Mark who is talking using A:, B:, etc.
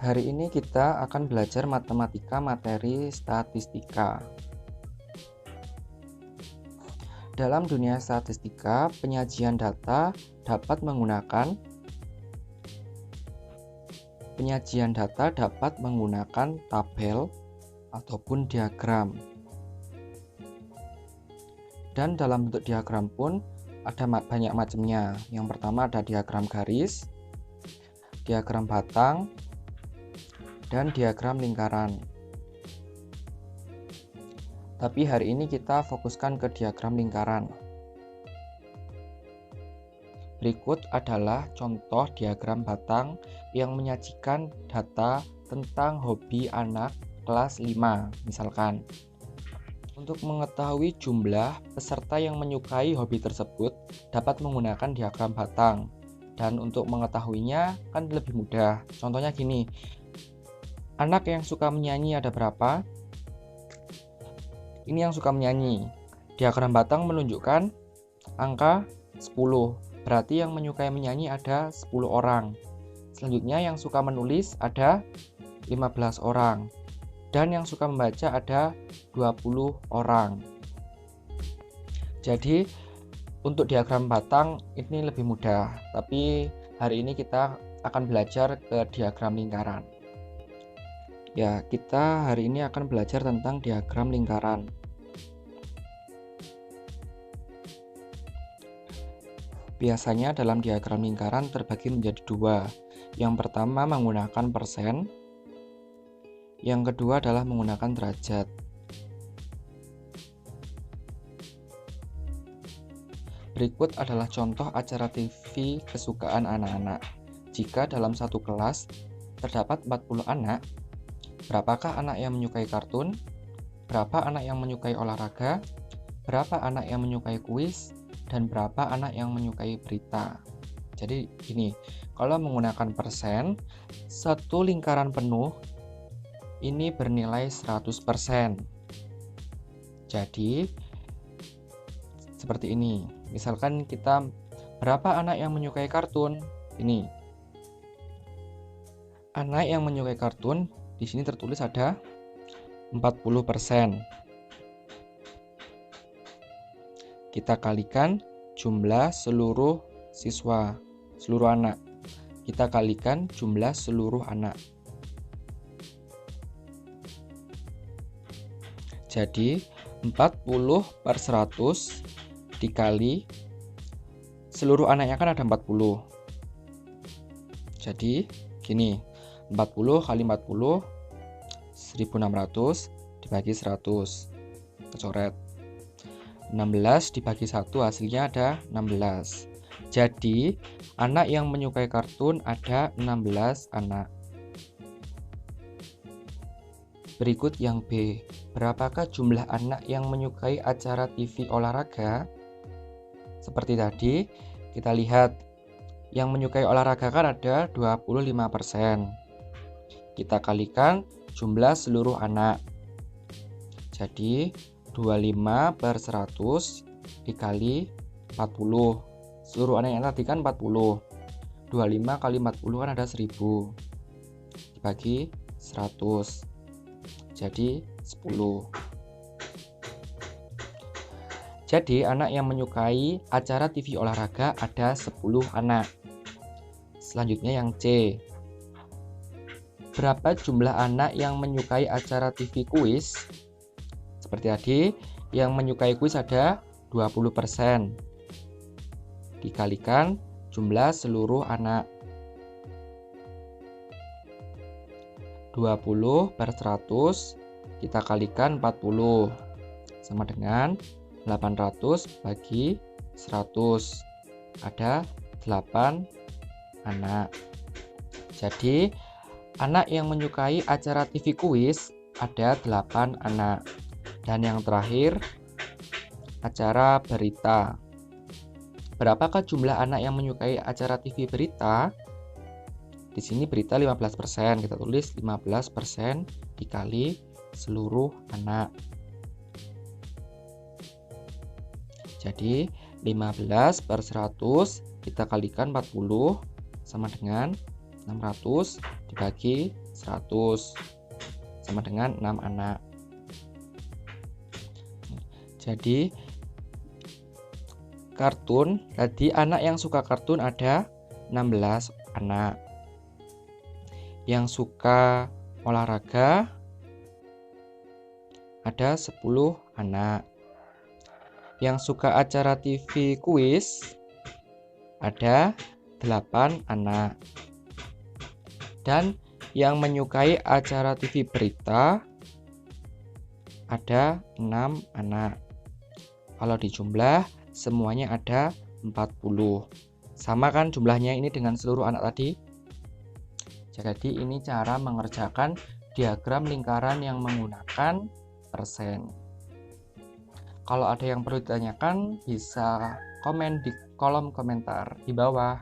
A: Hari ini kita akan belajar matematika materi statistika. Dalam dunia statistika, penyajian data dapat menggunakan tabel ataupun diagram. Dan dalam bentuk diagram pun ada banyak macamnya. Yang pertama ada diagram garis, diagram batang, dan diagram lingkaran. Tapi hari ini kita fokuskan ke diagram lingkaran. Berikut adalah contoh diagram batang yang menyajikan data tentang hobi anak kelas 5, misalkan. Untuk mengetahui jumlah peserta yang menyukai hobi tersebut dapat menggunakan diagram batang. Dan untuk mengetahuinya kan lebih mudah. Contohnya gini. Anak yang suka menyanyi ada berapa? Ini yang suka menyanyi. Diagram batang menunjukkan angka 10. Berarti yang menyukai menyanyi ada 10 orang. Selanjutnya yang suka menulis ada 15 orang. Dan yang suka membaca ada 20 orang. Jadi untuk diagram batang ini lebih mudah. Tapi hari ini kita akan belajar ke diagram lingkaran. Ya, kita hari ini akan belajar tentang diagram lingkaran. Biasanya dalam diagram lingkaran terbagi menjadi dua. Yang pertama menggunakan persen, yang kedua adalah menggunakan derajat. Berikut adalah contoh acara TV kesukaan anak-anak. Jika dalam satu kelas terdapat 40 anak, berapakah anak yang menyukai kartun? Berapa anak yang menyukai olahraga? Berapa anak yang menyukai kuis? Dan berapa anak yang menyukai berita? Jadi gini, kalau menggunakan persen, satu lingkaran penuh ini bernilai 100%. Jadi seperti ini. Misalkan kita berapa anak yang menyukai kartun? Ini. Anak yang menyukai kartun di sini tertulis ada 40%. Kita kalikan jumlah seluruh siswa, seluruh anak. Kita kalikan jumlah seluruh anak. Jadi 40/100 dikali seluruh anaknya kan ada 40. Jadi gini, 40 kali 40 1600 dibagi 100. Coret. 16 dibagi 1 hasilnya ada 16. Jadi anak yang menyukai kartun ada 16 anak. Berikut yang B. Berapakah jumlah anak yang menyukai acara TV olahraga? Seperti tadi, kita lihat yang menyukai olahraga kan ada 25%. Kita kalikan jumlah seluruh anak. Jadi 25/100 dikali 40. Seluruh anak yang tadi kan 40. 25 kali 40 kan ada 1000. Dibagi 100. Jadi 10. Jadi anak yang menyukai acara TV olahraga ada 10 anak. Selanjutnya yang C. Berapa jumlah anak yang menyukai acara TV kuis? Seperti tadi, yang menyukai kuis ada 20%. Dikalikan jumlah seluruh anak. 20/100 kita kalikan 40 sama dengan 800 bagi 100. Ada 8 anak. Jadi anak yang menyukai acara TV kuis ada 8 anak. Dan yang terakhir acara berita. Berapakah jumlah anak yang menyukai acara TV berita? Di sini berita 15%. Kita tulis 15% dikali seluruh anak. Jadi 15/100 kita kalikan 40 sama dengan 600 dibagi 100 sama dengan 6 anak. Jadi anak yang suka kartun ada 16 anak. Yang suka olahraga ada 10 anak. Yang suka acara TV kuis ada 8 anak. Dan yang menyukai acara TV berita ada 6 anak. Kalau dijumlah semuanya ada 40. Sama kan jumlahnya ini dengan seluruh anak tadi? Jadi ini cara mengerjakan diagram lingkaran yang menggunakan persen. Kalau ada yang perlu ditanyakan bisa komen di kolom komentar di bawah.